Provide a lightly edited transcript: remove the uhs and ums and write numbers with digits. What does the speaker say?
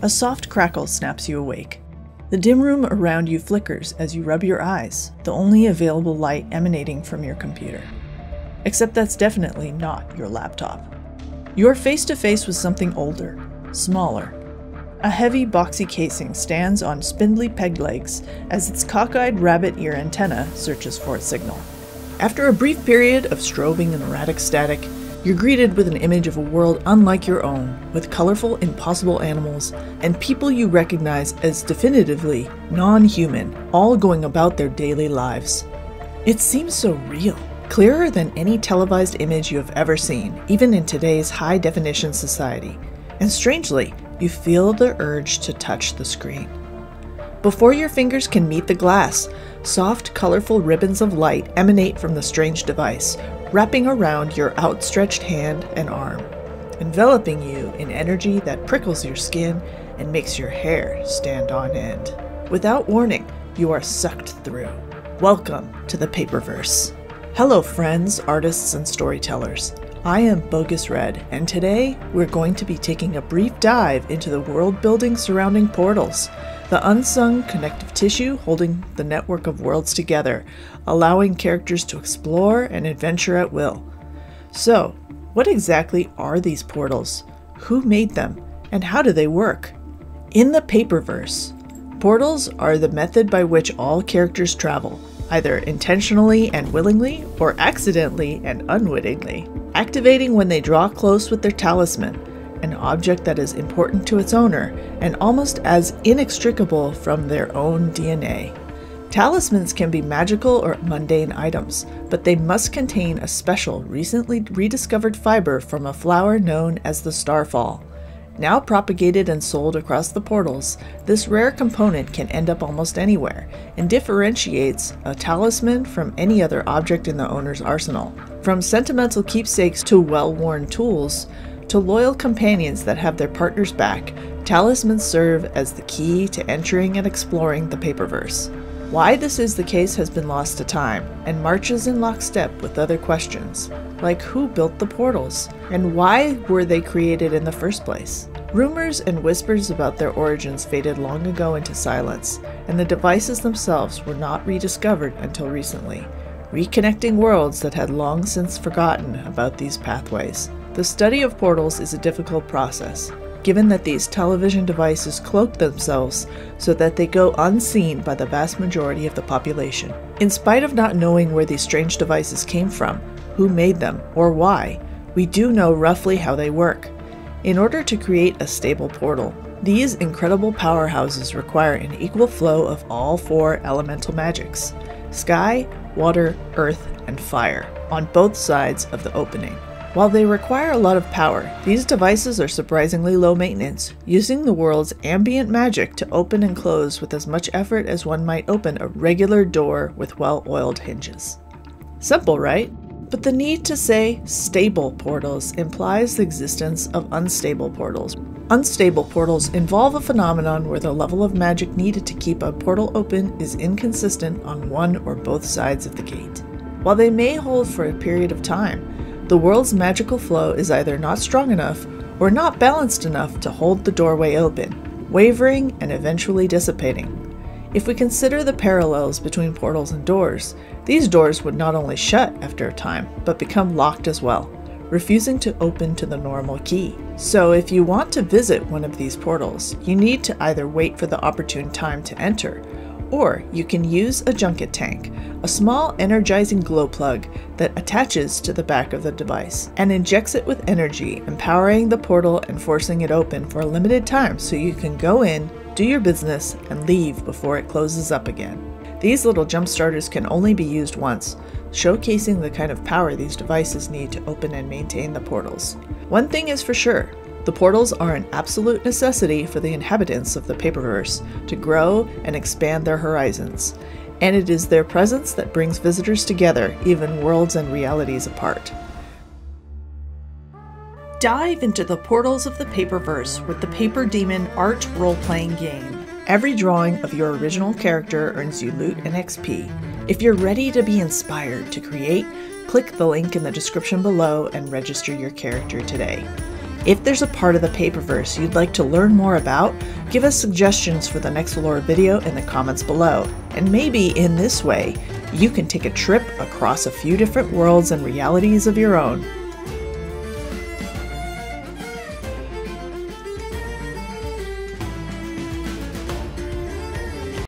A soft crackle snaps you awake. The dim room around you flickers as you rub your eyes, the only available light emanating from your computer. Except that's definitely not your laptop. You're face to face with something older, smaller. A heavy, boxy casing stands on spindly peg legs as its cockeyed rabbit ear antenna searches for a signal. After a brief period of strobing and erratic static, you're greeted with an image of a world unlike your own, with colorful, impossible animals and people you recognize as definitively non-human, all going about their daily lives. It seems so real, clearer than any televised image you have ever seen, even in today's high-definition society. And strangely, you feel the urge to touch the screen. Before your fingers can meet the glass, soft, colorful ribbons of light emanate from the strange device, wrapping around your outstretched hand and arm, enveloping you in energy that prickles your skin and makes your hair stand on end. Without warning, you are sucked through. Welcome to the Paperverse. Hello friends, artists, and storytellers. I am Bogus Red, and today we're going to be taking a brief dive into the world building surrounding portals, the unsung connective tissue holding the network of worlds together, allowing characters to explore and adventure at will. So, what exactly are these portals? Who made them? And how do they work? In the Paperverse, portals are the method by which all characters travel, either intentionally and willingly, or accidentally and unwittingly, activating when they draw close with their talisman, an object that is important to its owner and almost as inextricable from their own DNA. Talismans can be magical or mundane items, but they must contain a special, recently rediscovered fiber from a flower known as the starfall. Now propagated and sold across the portals, this rare component can end up almost anywhere, and differentiates a talisman from any other object in the owner's arsenal. From sentimental keepsakes to well-worn tools, to loyal companions that have their partner's back, talismans serve as the key to entering and exploring the Paperverse. Why this is the case has been lost to time, and marches in lockstep with other questions, like who built the portals, and why were they created in the first place? Rumors and whispers about their origins faded long ago into silence, and the devices themselves were not rediscovered until recently, reconnecting worlds that had long since forgotten about these pathways. The study of portals is a difficult process, given that these television devices cloak themselves so that they go unseen by the vast majority of the population. In spite of not knowing where these strange devices came from, who made them, or why, we do know roughly how they work. In order to create a stable portal, these incredible powerhouses require an equal flow of all four elemental magics: sky, water, earth, and fire, on both sides of the opening. While they require a lot of power, these devices are surprisingly low maintenance, using the world's ambient magic to open and close with as much effort as one might open a regular door with well-oiled hinges. Simple, right? But the need to say stable portals implies the existence of unstable portals. Unstable portals involve a phenomenon where the level of magic needed to keep a portal open is inconsistent on one or both sides of the gate. While they may hold for a period of time, the world's magical flow is either not strong enough or not balanced enough to hold the doorway open, wavering and eventually dissipating. If we consider the parallels between portals and doors, these doors would not only shut after a time, but become locked as well, refusing to open to the normal key. So if you want to visit one of these portals, you need to either wait for the opportune time to enter, or you can use a junket tank, a small energizing glow plug that attaches to the back of the device and injects it with energy, empowering the portal and forcing it open for a limited time so you can go in, do your business, and leave before it closes up again. These little jump starters can only be used once, showcasing the kind of power these devices need to open and maintain the portals. One thing is for sure, the portals are an absolute necessity for the inhabitants of the Paperverse to grow and expand their horizons, and it is their presence that brings visitors together, even worlds and realities apart. Dive into the portals of the Paperverse with the PaperDemon Art role-playing game. Every drawing of your original character earns you loot and XP. If you're ready to be inspired to create, click the link in the description below and register your character today. If there's a part of the Paperverse you'd like to learn more about, give us suggestions for the next lore video in the comments below, and maybe in this way, you can take a trip across a few different worlds and realities of your own.